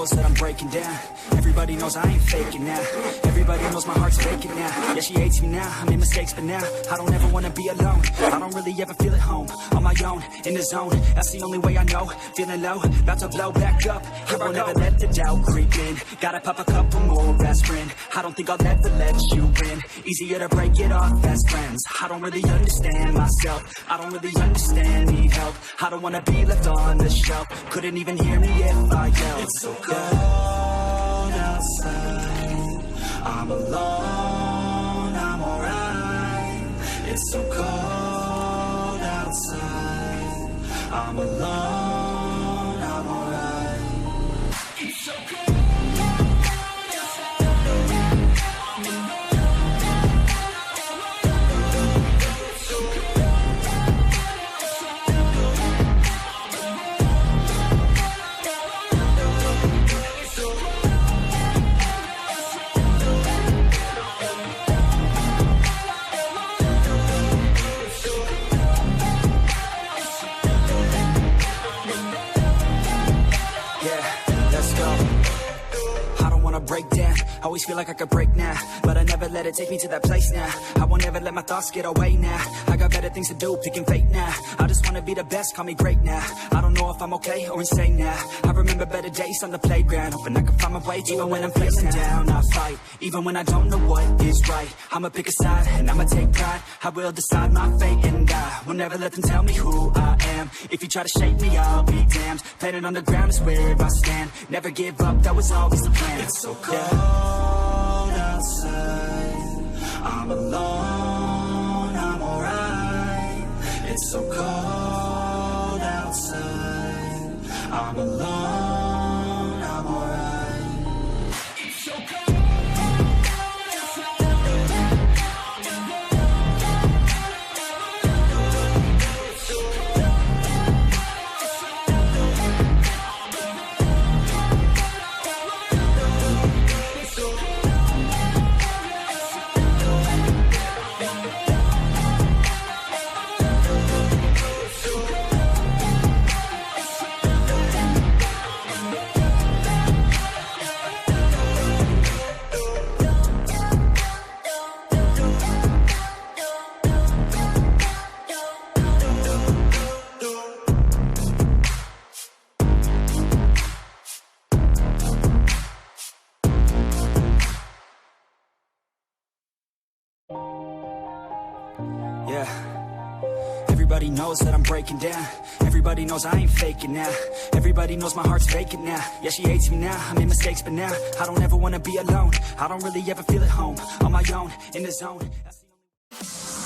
knows that I'm breaking down. Everybody knows I ain't faking now. Everybody knows my heart's vacant now. Yeah, she hates me now, I made mistakes but now I don't ever wanna be alone. I don't really ever feel at home. On my own, in the zone, that's the only way I know. Feeling low, about to blow back up. I won't ever let the doubt creep in. Gotta pop a couple more aspirin. I don't think I'll ever let you in. Easier to break it off as friends. I don't really understand myself. I don't really understand, need help. I don't wanna be left on the shelf. Couldn't even hear me if I yelled. It's so cold outside. I'm alone, I'm alright. It's so cold outside. I'm alone, I'm alright. It's so cold. Break down, always feel like I could break now, but I never let it take me to that place now. I won't ever let my thoughts get away now. I got better things to do, picking fate now. I just wanna be the best, call me great now. I don't know if I'm okay or insane now. I remember better days on the playground, hoping I can find my way even when I'm feeling down. I fight, even when I don't know what is right. I'ma pick a side, and I'ma take pride. I will decide my fate, and I will never let them tell me who I am. If you try to shape me, I'll be damned. Planet on the ground is where I stand. Never give up, that was always the plan. It's so cold outside. I'm alone, I'm alright. It's so cold outside. I'm alone, I'm alright. It's so cold. Everybody knows that I'm breaking down. Everybody knows I ain't faking now. Everybody knows my heart's vacant now. Yeah, she hates me now, I made mistakes but now I don't ever wanna be alone. I don't really ever feel at home. On my own, in the zone, that's the only